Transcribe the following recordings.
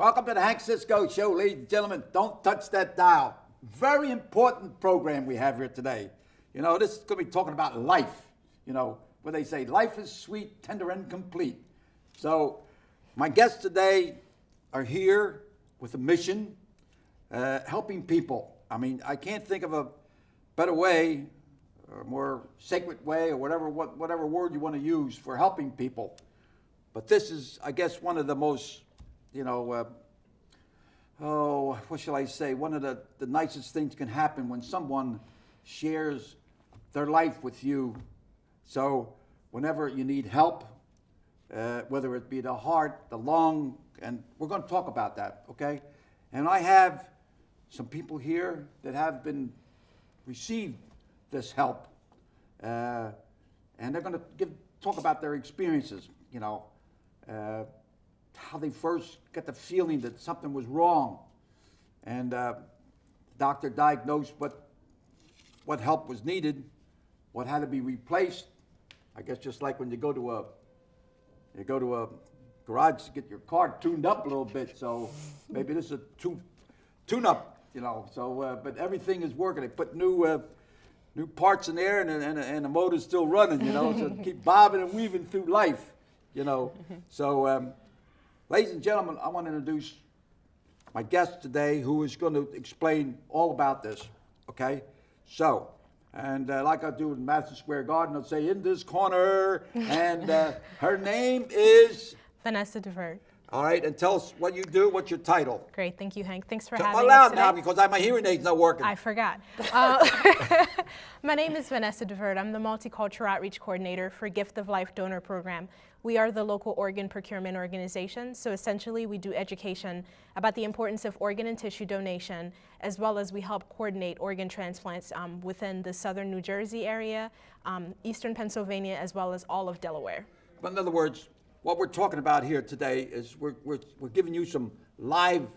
Welcome to the Hank Cisco Show, ladies and gentlemen. Don't touch that dial. Very important program we have here today. You know, this is going to be talking about life. You know, where they say life is sweet, tender, and complete. So, my guests today are here with a mission, helping people. I mean, I can't think of a better way, or a more sacred way, or whatever word you want to use for helping people. But this is, I guess, one of the most, what shall I say? One of the nicest things can happen when someone shares their life with you. So whenever you need help, whether it be the heart, the lung, and we're going to talk about that, okay? And I have some people here that have received this help, and they're going to talk about their experiences, how they first got the feeling that something was wrong, and the doctor diagnosed what help was needed, what had to be replaced. I guess just like when you go to a garage to get your car tuned up a little bit. So maybe this is a tune-up, So, but everything is working. They put new parts in there, and the motor's still running. So keep bobbing and weaving through life. So, ladies and gentlemen, I want to introduce my guest today, who is going to explain all about this. Okay, so. And like I do in Madison Square Garden, I'll say, in this corner, and her name is? Vanessa DeVert. All right, and tell us what you do, what's your title? Great, thank you, Hank. Thanks for having us today. Loud today. now, because my hearing aid's not working. I forgot. My name is Vanessa DeVert. I'm the Multicultural Outreach Coordinator for Gift of Life Donor Program. We are the local organ procurement organization, so essentially we do education about the importance of organ and tissue donation, as well as we help coordinate organ transplants within the southern New Jersey area, eastern Pennsylvania, as well as all of Delaware. But in other words, what we're talking about here today is we're giving you some live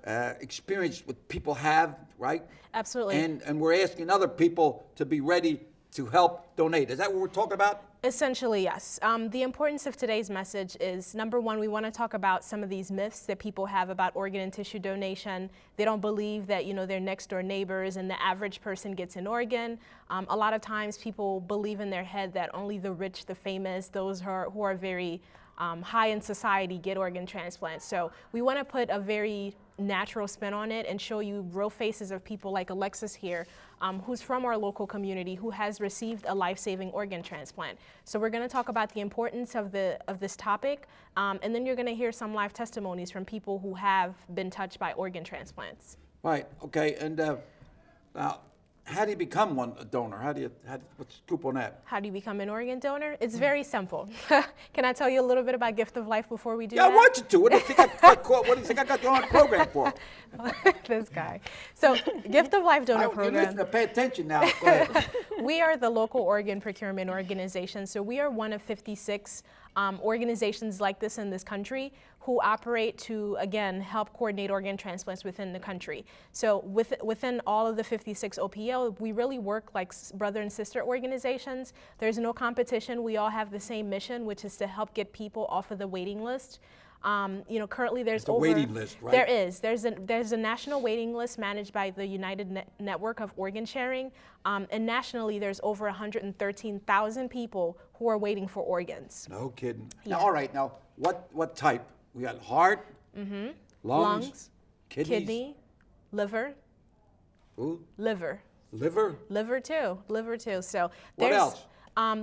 experience what people have, right? Absolutely. And we're asking other people to be ready to help donate. Is that what we're talking about? Essentially, yes. The importance of today's message is, number one, we want to talk about some of these myths that people have about organ and tissue donation. They don't believe that, their next door neighbors and the average person gets an organ. A lot of times people believe in their head that only the rich, the famous, those who are very high in society get organ transplants. So we want to put a very natural spin on it and show you real faces of people like Alexis here, who's from our local community, who has received a life-saving organ transplant. So we're going to talk about the importance of this topic, and then you're going to hear some live testimonies from people who have been touched by organ transplants. Right. Okay. And now, how do you become a donor? What's the scoop on that? How do you become an organ donor? It's very simple. Can I tell you a little bit about Gift of Life before we do that? Yeah, I want you to. What do you think I got you on the program for? This guy. So, Gift of Life Donor Program. You're listening, pay attention now. Go ahead. We are the local organ procurement organization. So we are one of 56 organizations like this in this country who operate to, again, help coordinate organ transplants within the country. So within all of the 56 OPO, we really work like brother and sister organizations. There's no competition. We all have the same mission, which is to help get people off of the waiting list. Currently there's a waiting list, right? There is. There's a national waiting list managed by the United Network of Organ Sharing, and nationally there's over 113,000 people who are waiting for organs. No kidding. Yeah. Now, all right. Now, what type? We got heart, lungs, kidney, liver. Ooh. Liver. Liver. Liver too. So what else?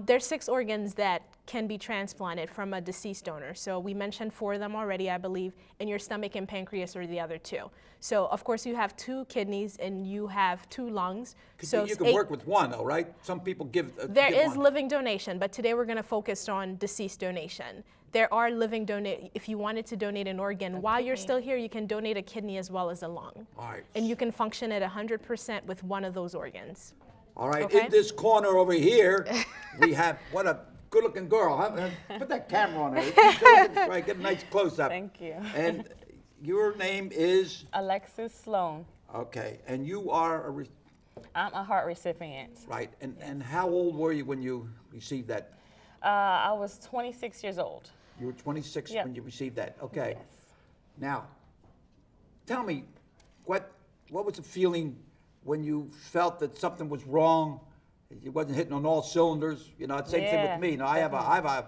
There's 6 organs that can be transplanted from a deceased donor. So we mentioned 4 of them already, I believe, and your stomach and pancreas are the other 2. So of course you have 2 kidneys and you have 2 lungs. So you can work with one, though, right? Some people give. There give is one. living donation, but today we're going to focus on deceased donation. There are living if you wanted to donate an organ while you're still here, you can donate a kidney as well as a lung. All right. And you can function at 100% with one of those organs. All right. Okay. In this corner over here, we have what a good-looking girl. Put that camera on her. Right, get a nice close-up. Thank you. And your name is? Alexis Sloan. Okay. And you are I'm a heart recipient. Right. And how old were you when you received that? I was 26 years old. You were 26 Yep. when you received that. Okay. Yes. Now, tell me, what was the feeling when you felt that something was wrong? It wasn't hitting on all cylinders. You know, same thing Yeah, with me. You know, I have a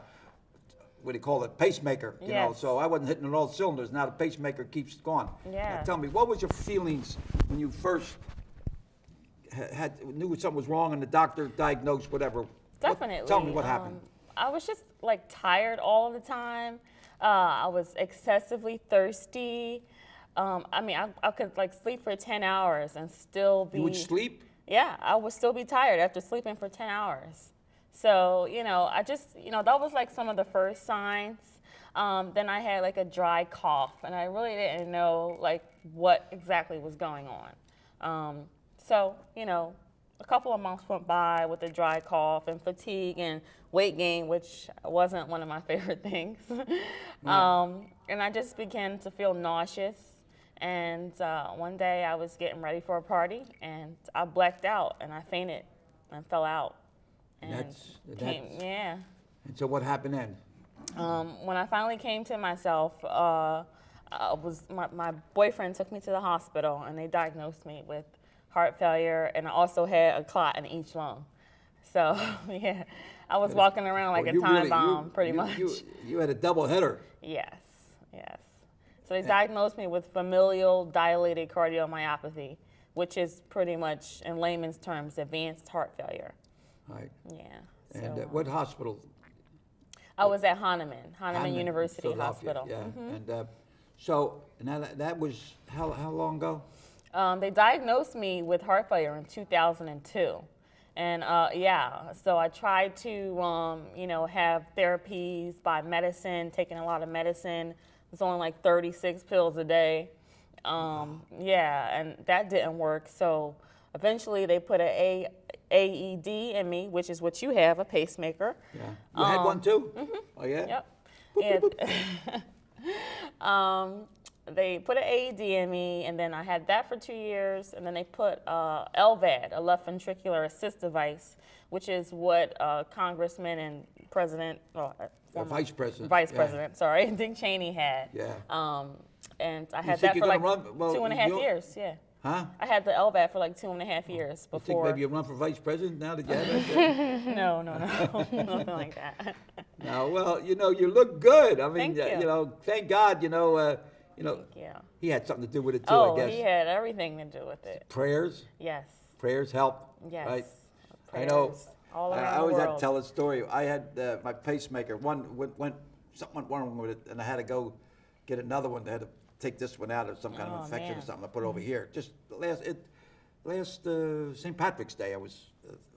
what do you call it, pacemaker. You know, Yes. so I wasn't hitting on all cylinders. Now the pacemaker keeps going. Yeah. Now tell me, what was your feelings when you first knew something was wrong and the doctor diagnosed whatever? Definitely. Tell me what happened. I was just like tired all the time. I was excessively thirsty. I mean, I could like sleep for 10 hours and still be. You would sleep? Yeah, I would still be tired after sleeping for 10 hours. So, you know, I just, you know, that was like some of the first signs. Then I had like a dry cough, and I really didn't know like what exactly was going on. So, you know, a couple of months went by with a dry cough and fatigue and weight gain, which wasn't one of my favorite things. And I just began to feel nauseous. And one day I was getting ready for a party, and I blacked out, and I fainted and fell out. And yeah. And so what happened then? When I finally came to myself, my boyfriend took me to the hospital, and they diagnosed me with heart failure, and I also had a clot in each lung. So yeah, I was walking around like a time bomb, pretty much. You had a double header. Yes. So they diagnosed me with familial dilated cardiomyopathy, which is pretty much, in layman's terms, advanced heart failure. Right. Yeah. And So, what hospital? I was at Hahnemann University Philadelphia, Hospital. Yeah. And and that was how long ago? They diagnosed me with heart failure in 2002. And so I tried to, you know, have therapies by medicine, taking a lot of medicine. It's only like 36 pills a day. And that didn't work. So eventually they put an AED in me, which is what you have, a pacemaker. Yeah. You had one too? Mm-hmm. Oh, yeah? Yep. And they put an AED in me, and then I had that for 2 years, and then they put LVAD, a left ventricular assist device, which is what Congressman and President, Vice President. Vice President, sorry, Dick Cheney had. Yeah. And I had that for like 2.5 years, yeah. Huh? I had the LVAD for like 2.5 years You think before. maybe you run for Vice President now that you have that? No, nothing like that. No, well, you know, you look good. I mean, Thank you. you know, thank God, you know, Yeah. he had something to do with it too, Oh, I guess. he had everything to do with it. Prayers, Yes. prayers help, Yes. right? Prayers I know. all around I the always world. have to tell a story. I had my pacemaker. Something went wrong with it, and I had to go get another one. They had to take this one out of some kind of infection or man. something. I put it over here. Just last St. Patrick's Day, I was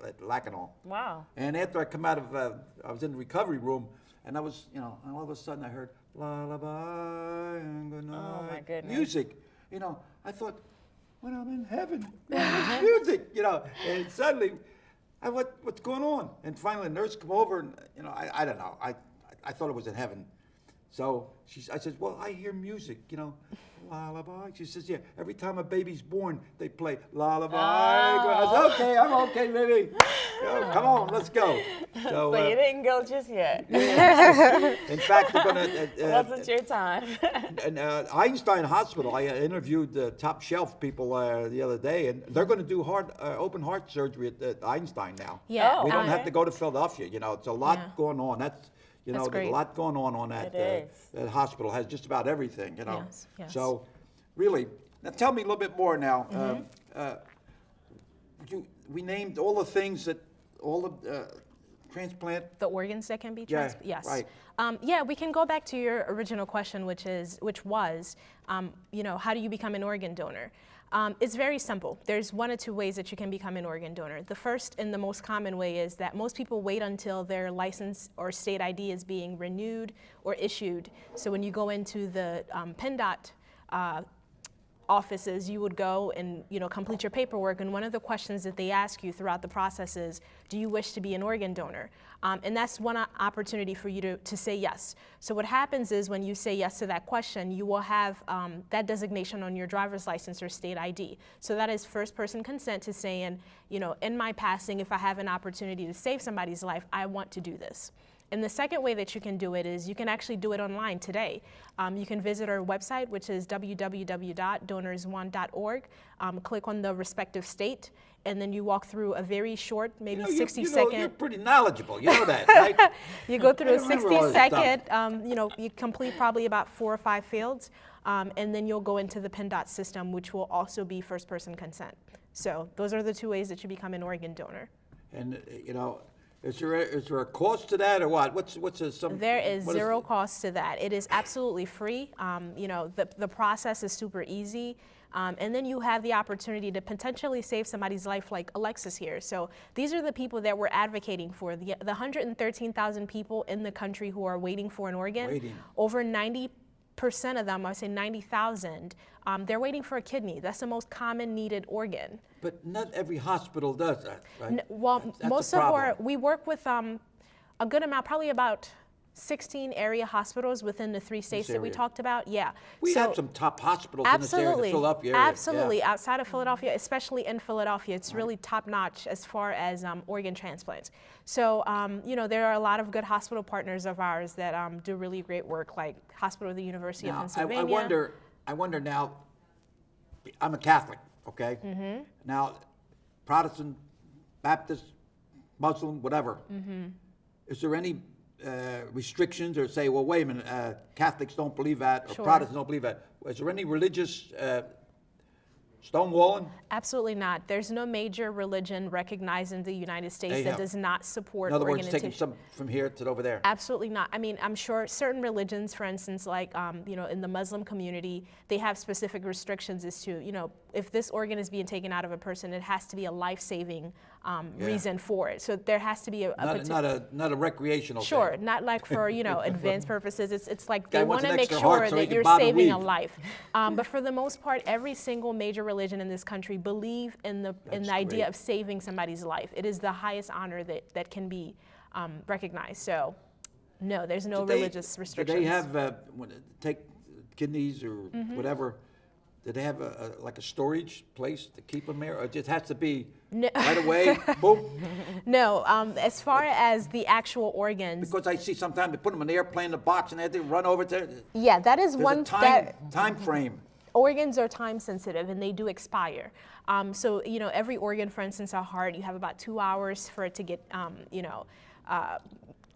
at Lacanau. Wow. And after I come out of, I was in the recovery room, and I was, you know, and all of a sudden I heard lullaby and good night. Oh, my goodness. Music. You know, I thought, when I'm in heaven, where's music? You know, and suddenly, what's going on? And finally, the nurse come over, and you know, I don't know. I thought it was in heaven. So I said, well, I hear music, you know, lullaby. She says, yeah, every time a baby's born, they play lullaby. I said, okay, I'm okay, baby. Come on, let's go. So you didn't go just yet. In fact, they're going to... Wasn't your time. And Einstein Hospital, I interviewed the top shelf people the other day, and they're going to do open heart surgery at Einstein now. Yeah. Oh, We don't okay. have to go to Philadelphia. You know, it's a lot Yeah. going on. You know, That's there's a great. lot going on that. It is. That hospital has just about everything. You know. Yes. So, really, now tell me a little bit more now. We named all the things that all the transplant. The organs that can be Yeah, transplanted? Yes. right. Yeah, we can go back to your original question, which was, you know, how do you become an organ donor? It's very simple. There's one or two ways that you can become an organ donor. The first and the most common way is that most people wait until their license or state ID is being renewed or issued. So when you go into the PennDOT offices, you would go and, you know, complete your paperwork, and one of the questions that they ask you throughout the process is, do you wish to be an organ donor? And that's one opportunity for you to say yes. So what happens is when you say yes to that question, you will have that designation on your driver's license or state ID. So that is first person consent to saying, you know, in my passing, if I have an opportunity to save somebody's life, I want to do this. And the second way that you can do it is you can actually do it online today. You can visit our website, which is www.donorsone.org. Click on the respective state, and then you walk through a very short, maybe 60-second. You're pretty knowledgeable. You know that, right? You go through a I remember all this 60-second, you complete probably about 4 or 5 fields, and then you'll go into the PennDOT system, which will also be first-person consent. So those are the 2 ways that you become an organ donor. And, is there a cost to that or what? There is zero cost to that. It is absolutely free. The process is super easy. And then you have the opportunity to potentially save somebody's life like Alexis here. So these are the people that we're advocating for. The 113,000 people in the country who are waiting for an organ. Over 90% of them, I would say 90,000, they're waiting for a kidney. That's the most common needed organ. But not every hospital does that, right? Most of we work with a good amount, probably about 16 area hospitals within the 3 states that we talked about. Yeah. We have some top hospitals in this area, the Philadelphia area. Absolutely. Yeah. Outside of Philadelphia, especially in Philadelphia, it's really top notch as far as organ transplants. So, there are a lot of good hospital partners of ours that do really great work, like Hospital of the University of Pennsylvania. I wonder now, I'm a Catholic, okay? Mm-hmm. Now, Protestant, Baptist, Muslim, whatever. Mm-hmm. Is there any restrictions or say, well, wait a minute, Catholics don't believe that or Sure. Protestants don't believe that? Is there any religious stonewalling? Absolutely not. There's no major religion recognized in the United States that does not support In other organ words, and taking tissue. some from here to over there. Absolutely not. I mean, I'm sure certain religions, for instance, like, in the Muslim community, they have specific restrictions as to, if this organ is being taken out of a person, it has to be a life-saving reason for it. So there has to be not a recreational Sure, thing. not like for, advanced purposes. It's like Guy they wants want to an make extra sure heart so he that can you're bob and saving a weave. life. But for the most part, every single major religion in this country believe in the idea of saving somebody's life. It is the highest honor that can be recognized. So, no, there's no religious restrictions. Do they have, when they take kidneys or Mm-hmm. whatever, do they have like a storage place to keep them there? Or it just has to be No. right away, boom? No, as far as the actual organs. Because I see sometimes they put them in the airplane, in the box, and they have to run over to. Yeah, that is There's one a time frame. Organs are time sensitive and they do expire. So, every organ, for instance, a heart, you have about 2 hours for it to get,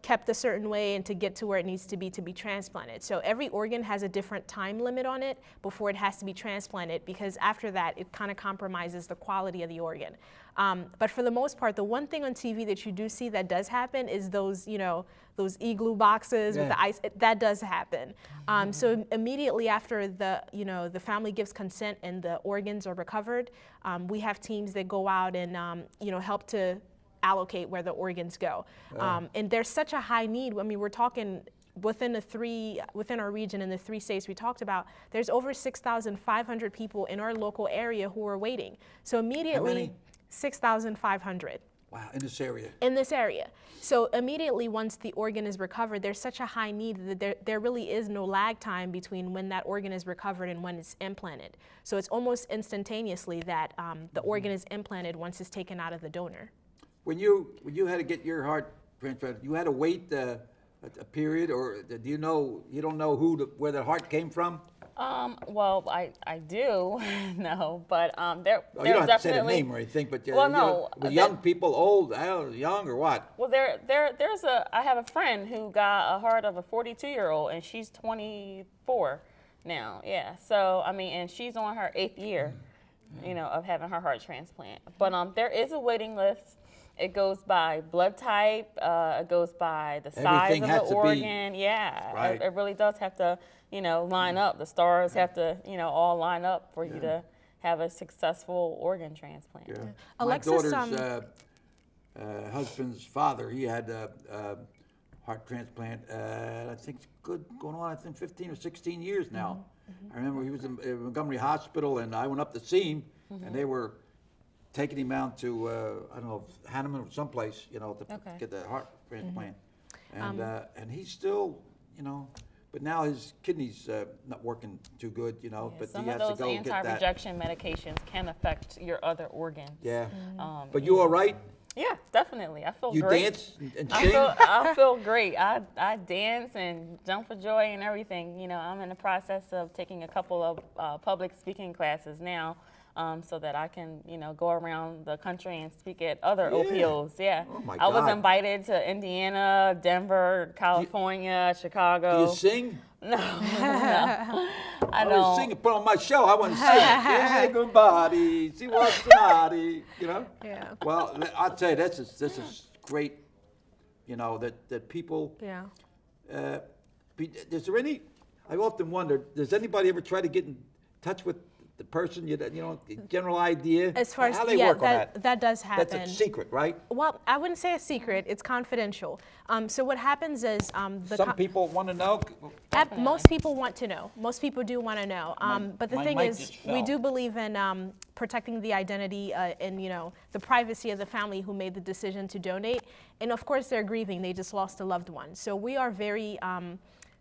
kept a certain way and to get to where it needs to be transplanted. So every organ has a different time limit on it before it has to be transplanted, because after that, it kind of compromises the quality of the organ. But for the most part, the one thing on TV that you do see that does happen is those igloo boxes with the ice. That does happen. So immediately after the family gives consent and the organs are recovered, we have teams that go out and help to allocate where the organs go. And there's such a high need. I mean, we're talking within our region in the 3 states we talked about, there's over 6,500 people in our local area who are waiting. So immediately, How many? 6,500. Wow, in this area. In this area. So immediately once the organ is recovered, there's such a high need that there really is no lag time between when that organ is recovered and when it's implanted. So it's almost instantaneously that the organ is implanted once it's taken out of the donor. When you had to get your heart transplanted, you had to wait a period, or do you don't know where the heart came from? Well, I do know, but You don't have to say the name or anything, but young people, old, young, or what? Well, I have a friend who got a heart of a 42-year-old, and she's 24 now. Yeah, so I mean, and she's on her 8th year, of having her heart transplant. But there is a waiting list. It goes by blood type. It goes by the size Everything of has the to be- organ. Yeah, Right. it really does have to, line up. The stars have to, all line up for you to have a successful organ transplant. Yeah. Alexis, My daughter's husband's father, he had a heart transplant. I think it's going on, 15 or 16 years now. I remember he was in Montgomery Hospital, and I went up to see him, and they were taking him out to, I don't know, Hanneman or someplace, to get the heart transplant. And he's still, but now his kidney's not working too good, but Some he of has those to go get that. anti-rejection medications can affect your other organs. Yeah. But you all right? Yeah, definitely. I feel You great. dance and I sing? feel great. I dance and jump for joy and everything. You know, I'm in the process of taking a couple of public speaking classes now, so that I can, you know, go around the country and speak at other Yeah. OPOs. Yeah. Oh, my I was God. invited to Indiana, Denver, California, Chicago. Do you sing? No, no, I I was don't. singing, put on my show. I want to sing. Yeah, good body. See what's the naughty, you know? Yeah. Well, I'll tell you, this is great, you know, that people, Yeah. is there any, I often wonder, does anybody ever try to get in touch with the person, you know, general idea? As far as how they yeah, work on that? that does happen. That's a secret, right? Well, I wouldn't say a secret. It's confidential. So what happens is Some people want to know. most people want to know. Most people do want to know. But the my thing mic is, just we fell. do believe in protecting the identity and the privacy of the family who made the decision to donate. And of course, they're grieving. They just lost a loved one. So we are very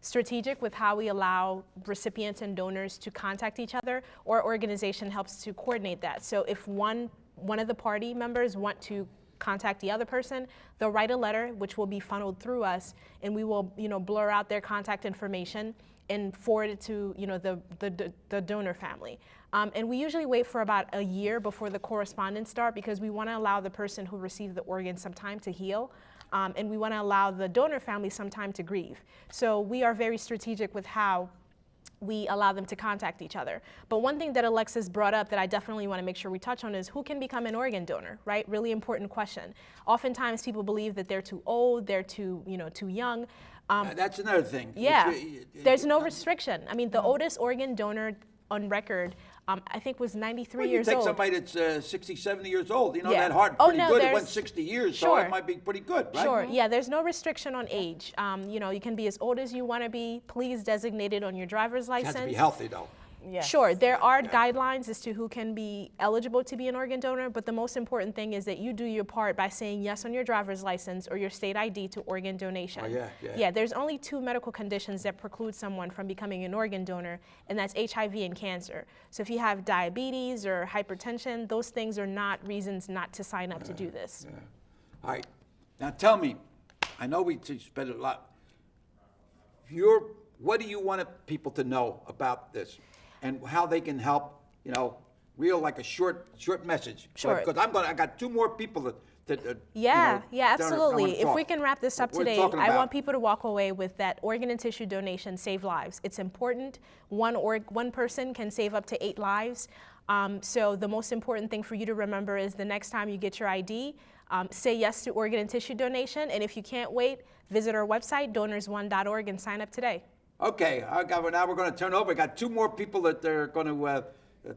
strategic with how we allow recipients and donors to contact each other. Our organization helps to coordinate that. So if one of the party members want to contact the other person, they'll write a letter which will be funneled through us, and we will blur out their contact information and forward it to the donor family. And we usually wait for about a year before the correspondence start, because we want to allow the person who received the organ some time to heal. And we want to allow the donor family some time to grieve. So we are very strategic with how we allow them to contact each other. But one thing that Alexis brought up that I definitely want to make sure we touch on is who can become an organ donor, right? Really important question. Oftentimes people believe that they're too old, they're too young. That's another thing. Yeah, there's no restriction. I mean, the oldest organ donor on record, I think, was 93 Well, you years take old. somebody that's 60, 70 years old, you know, Yeah. that heart Oh, pretty no, good. It there's- went 60 years, so Sure. it might be pretty good, right? Sure, yeah, there's no restriction on age. You can be as old as you want to be. Please designate it on your driver's It has license. to be healthy, though. Yes. Sure, there are guidelines as to who can be eligible to be an organ donor, but the most important thing is that you do your part by saying yes on your driver's license or your state ID to organ donation. Oh, yeah. Yeah, there's only 2 medical conditions that preclude someone from becoming an organ donor, and that's HIV and cancer. So if you have diabetes or hypertension, those things are not reasons not to sign up to do this. All right. Now tell me, I know we spent a lot. What do you want people to know about this and how they can help, like a short message? Sure. Because I got 2 more people that Yeah, that I wanna absolutely. If we talk. can wrap this up What we're today, talking I about. want people to walk away with that organ and tissue donation save lives. It's important. One person can save up to 8 lives. So the most important thing for you to remember is the next time you get your ID, say yes to organ and tissue donation. And if you can't wait, visit our website, donors1.org, and sign up today. Okay, now we're going to turn over. I got 2 more people that they're going to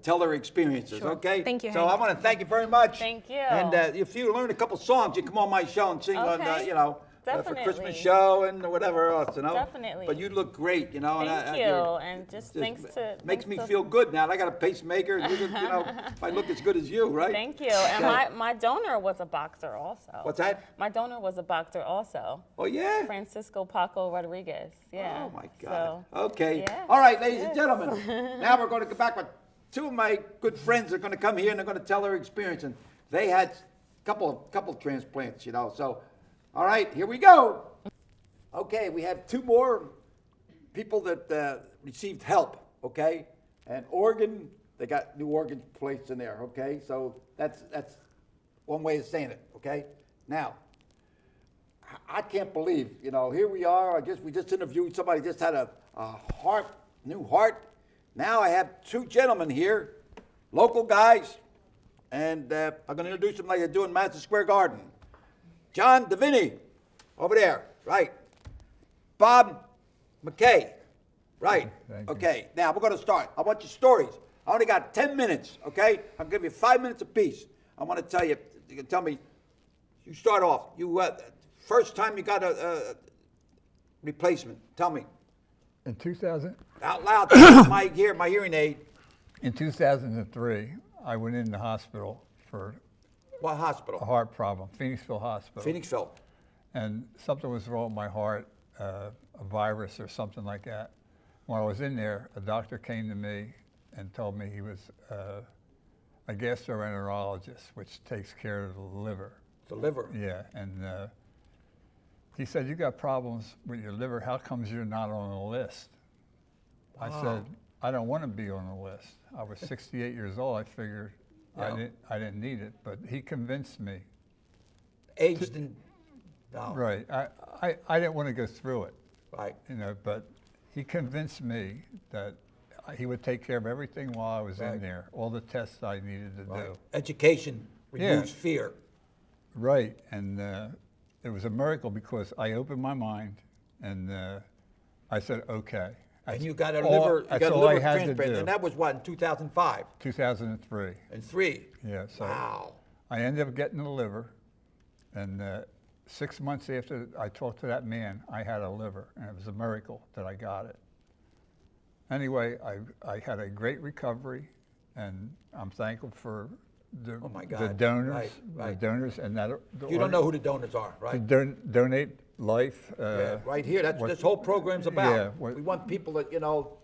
tell their experiences. Sure. Okay. Thank you, So Hank. I want to thank you very much. Thank you. And if you learn a couple songs, you come on my show and sing on, Okay. for Definitely. Christmas show and whatever else, Definitely. But you look great, and Thank you, and just thanks to makes me thanks to- feel good now. I got a pacemaker, and if I look as good as you, right? Thank you. And Okay. my donor was a boxer also. What's that? My donor was a boxer also. Oh yeah. Francisco Paco Rodriguez. Yeah. Oh my God. So, Okay. yes, All right, ladies and yes. gentlemen. Now we're going to go back with 2 of my good friends. Are going to come here and they're going to tell their experience, and they had a couple transplants, So, all right, here we go. Okay, we have 2 more people that received help. Okay, and organ, they got new organs placed in there. Okay, so that's one way of saying it. Okay, now. I can't believe, here we are. We just interviewed somebody just had a new heart. Now I have 2 gentlemen here, local guys, and I'm going to introduce them like I do in Madison Square Garden. John Davini, over there, right. Bob McKay, right. Thank you. Okay, now we're going to start. I want your stories. I only got 10 minutes, okay? I'll give you 5 minutes apiece. I want to tell you can tell me, you start off. You first time you got a replacement. Tell me. In 2000, Out loud, my hearing aid. in 2003, I went in the hospital for What a hospital? heart problem, Phoenixville Hospital. Phoenixville. And something was wrong with my heart, a virus or something like that. When I was in there, a doctor came to me and told me he was a gastroenterologist, which takes care of the liver. The liver. Yeah, and he said, "You got problems with your liver. How comes you're not on the list?" I said, "I don't want to be on the list." I was 68 years old. I figured Yeah. I didn't need it, but he convinced me. Age didn't, no. Right. I didn't want to go through it, Right. you know, but he convinced me that he would take care of everything while I was Right. in there, all the tests I needed to Right. do. Education removes Yeah. fear. Right, and it was a miracle because I opened my mind and I said, okay. And you got a all- liver, you that's got a all liver I had to transplant, do. and that was what, in 2005 2003. and 3? Yeah, so Wow. I ended up getting the liver, and 6 months after I talked to that man, I had a liver, and it was a miracle that I got it. Anyway, I had a great recovery, and I'm thankful for the, Oh my the God. donors, Right, right. the donors, and that. You don't know who the donors are, To right? donate life. Yeah, right here, that's what what- this whole program's about. Yeah, what- We want people that,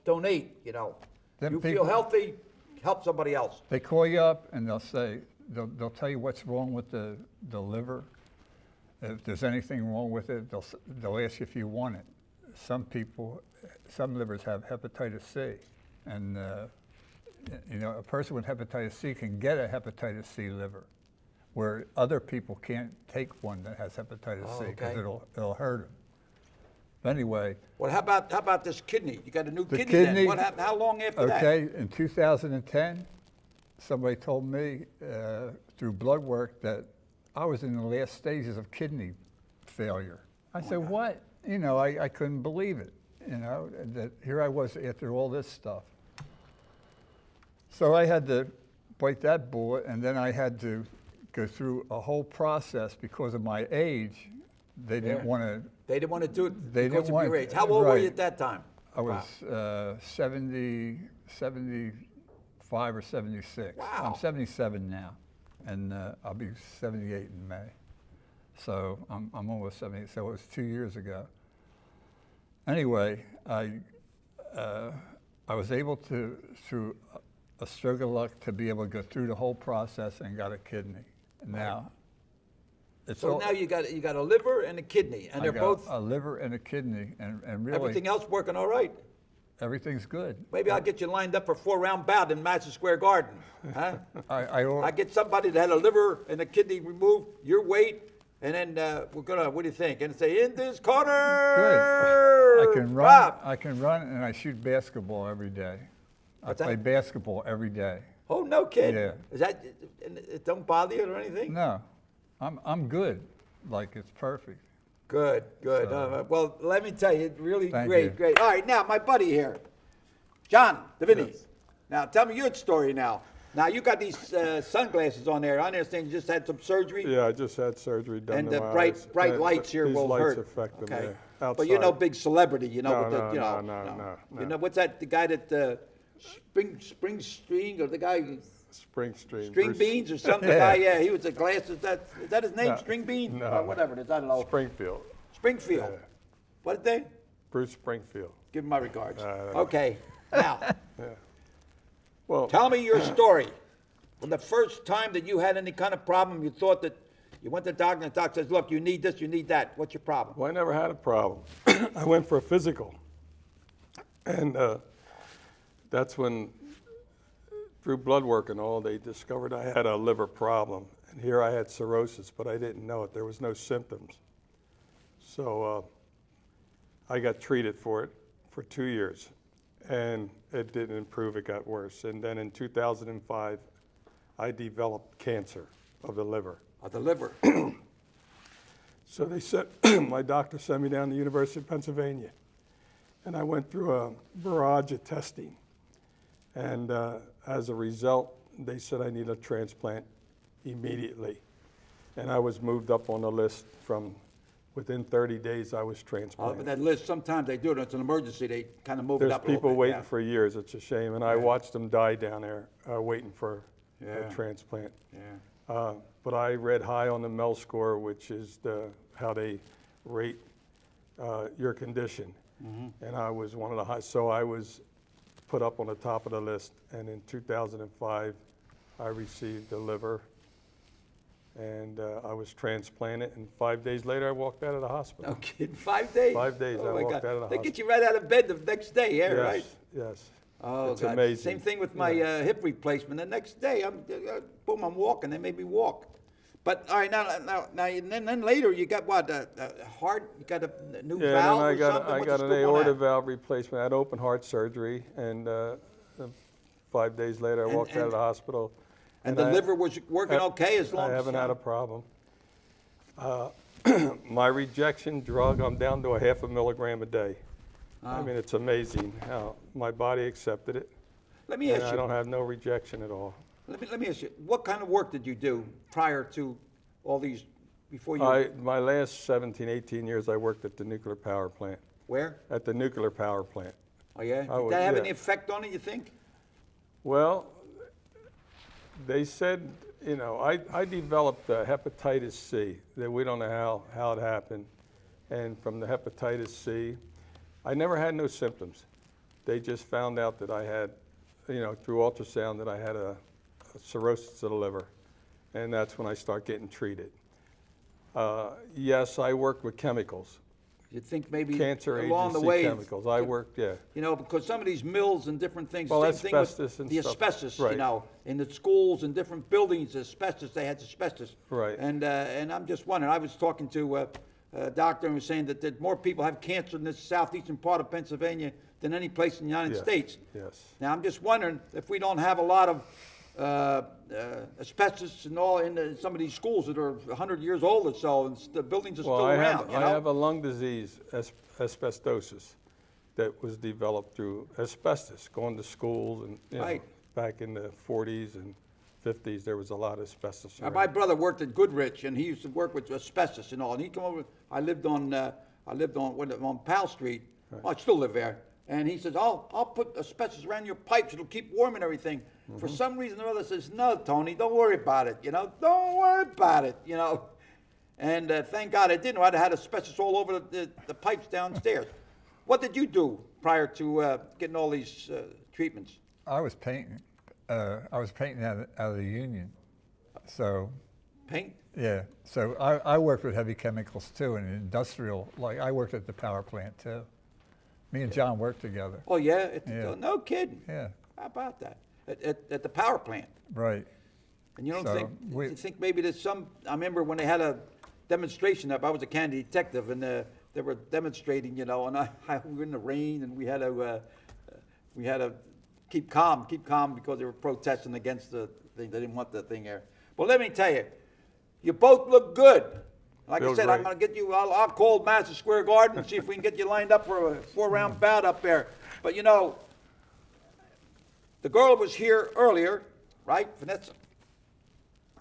donate, Them You feel people- healthy, help somebody else. They call you up and they'll tell you what's wrong with the liver. If there's anything wrong with it, they'll ask you if you want it. Some livers have hepatitis C, and a person with hepatitis C can get a hepatitis C liver, where other people can't take one that has hepatitis Oh, C because okay. it'll hurt them. Anyway, Well, how about this kidney? You got a new The kidney then? kidney- What happened, how long after that? okay, in 2010, somebody told me through blood work that I was in the last stages of kidney failure. I said, what? I couldn't believe it, that here I was after all this stuff. So I had to bite that bullet, and then I had to go through a whole process because of my age. They didn't Yeah. want to. They didn't want to do it They because didn't of your want- age. How old were you right. at that time? I was 75 or 76. Wow. I'm 77 now, and I'll be 78 in May. So I'm almost 70. So it was 2 years ago. Anyway, I was able to, through a stroke of luck, to be able to go through the whole process and got a kidney. And now, it's So all, now you got a liver and a kidney, and I they're got both, a liver and a kidney, and really everything else working all right. everything's good. Maybe I'll get you lined up for a 4-round bout in Madison Square Garden. Huh? I I get somebody that had a liver and a kidney removed, your weight, and then we're gonna. What do you think? And say in this corner. Good. I can run. Rob. I can run, and I shoot basketball every day. What's I play that? basketball every day. Oh no, kid. Yeah. Is that? It don't bother you or anything? No, I'm good. Like it's perfect. Good, good. So- Well, let me tell you, really Thank great, you. great. All right, now my buddy here, John DeVinny. Now tell me your story now. Now you got these sunglasses on there. I understand you just had some surgery. Yeah, I just had surgery done And to the my bright, eyes. bright And lights here these will lights hurt. affect them, Okay. yeah. But you're no Outside. big celebrity, No, with the, no, no. no. You know what's that? The guy that Spring String or the guy Spring Stream. String Bruce Beans or something? The guy, yeah, he was a glasses. Is that his name? No, String Bean? no. Or whatever it is. I don't know. Springfield. Springfield. Yeah. What did they? Bruce Springfield. Give him my regards. don't- Okay. Now, Well, tell me your story. From the first time that you had any kind of problem, you thought that you went to the doctor and the doctor says, look, you need this, you need that. What's your problem? well, I never had a problem. I went for a physical. And that's when, through blood work and all, they discovered I had a liver problem. And here I had cirrhosis, but I didn't know it. There was no symptoms. So I got treated for it for 2 years. And it didn't improve, it got worse. And then in 2005, I developed cancer of the liver. The liver. So they sent, my doctor sent me down to the University of Pennsylvania. And I went through a barrage of testing. And as a result, they said I need a transplant immediately. And I was moved up on the list from within 30 days I was But transplanted. that list, sometimes they do it, it's an emergency, they kind of move it There's up a little people bit, waiting yeah. for years, it's a shame. And I watched them die down there waiting for Yeah. a transplant. Yeah. But I read high on the MEL score, which is how they rate your condition. Mm-hmm. And I was one of the high, so I was put up on the top of the list. And in 2005, I received the liver And I was transplanted, and 5 days later, I walked out of the hospital. No kidding, 5 days? 5 days, I my walked God. out of the They hospital. get you right out of bed the next day, yeah, Yes, right? yes. Oh, It's God. amazing. Same thing with my Yeah. hip replacement. The next day, boom, I'm walking. They made me walk. But all right, now, and then later you got what? Heart? You got a new Yeah, valve and or I got, something? I What's got the an scoop on aorta that? valve replacement. I had open heart surgery, and 5 days later, I And- walked out of and- the hospital. And the I- liver was working I- okay as long I as haven't had a problem. My rejection drug, I'm down to a 0.5 milligram a day. I mean, it's amazing how my body accepted it. Let me And ask I you. don't have no rejection at all. Let me ask you. What kind of work did you do prior to all these? Before you? My last 17, 18 years, I worked at the nuclear power plant. Where? At the nuclear power plant. Oh yeah. Did I was- that have yeah. any effect on it? You think? Well, they said, you know, I developed hepatitis C, that we don't know how it happened. And from the hepatitis C, I never had no symptoms. They just found out that I had, you know, through ultrasound, that I had a cirrhosis of the liver. And that's when I start getting treated. Yes, I worked with chemicals, You think maybe cancer along the agency way? chemicals. I worked, yeah. You know, because some of these mills and different things. Well, same thing with asbestos and the stuff. asbestos. You Right. know, in the schools and different buildings, asbestos. They had asbestos. Right. And I'm just wondering. I was talking to a doctor and was saying that more people have cancer in this southeastern part of Pennsylvania than any place in the United Yeah. States. Yes. Now I'm just wondering if we don't have a lot of asbestos and all in some of these schools that are 100 years old or so, and the buildings are Well, still I around. have, you I know? have a lung disease, asbestosis, that was developed through asbestos, going to schools and, you know, Right. back in the 40s and 50s, there was a lot of asbestos around. My brother worked at Goodrich, and he used to work with asbestos and all. And he'd come over. I lived on Powell Street. Well, I still live there. And he says, "I'll put asbestos around your pipes. It'll keep warm and everything." For some reason or other, says, "No, Tony, don't worry about it. You know, don't worry about it. You know." And thank God I didn't. I'd have had asbestos all over the pipes downstairs. What did you do prior to getting all these treatments? I was painting. I was painting out of the union. So, Paint? yeah. So I worked with heavy chemicals too, and industrial. Like I worked at the power plant too. Me and John worked together. Oh yeah? Yeah. No kidding. Yeah. How about that? At the power plant. Right. And you don't So, think, we- you think maybe there's some, I remember when they had a demonstration up, I was a county detective, and they were demonstrating, you know, and we were in the rain, and we had to keep calm because they were protesting against the thing. They didn't want the thing there. But let me tell you, you both look good. Like I Feel said, I'm great. going to get you, I'll call Madison Square Garden and see if we can get you lined up for a 4-round bout up there. But you know, the girl was here earlier, right, Vanessa?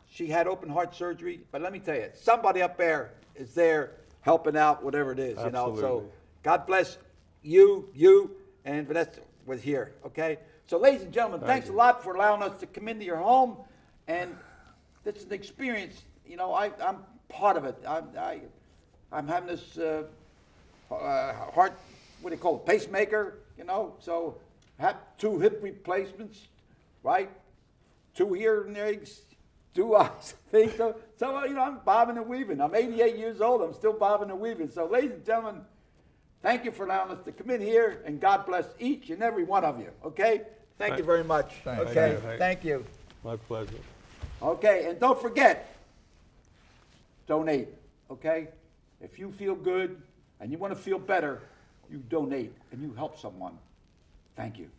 She had open heart surgery, but let me tell you, somebody up there is there helping out, whatever it is, you know. So Absolutely. God bless you, and Vanessa was here, okay? So ladies and gentlemen, thanks a lot for allowing us to come into your home, and this is an experience, you know, I'm part of it. I'm having this heart, what do you call it, pacemaker, you know, so I have 2 hip replacements, right? 2 hearing aids, 2 eyes, things. So, you know, I'm bobbing and weaving. I'm 88 years old. I'm still bobbing and weaving. So, ladies and gentlemen, thank you for allowing us to come in here, and God bless each and every one of you, okay? Thank you very much. Thank Okay, you. thank you. My pleasure. Okay, and don't forget, donate, okay? If you feel good and you want to feel better, you donate and you help someone. Thank you.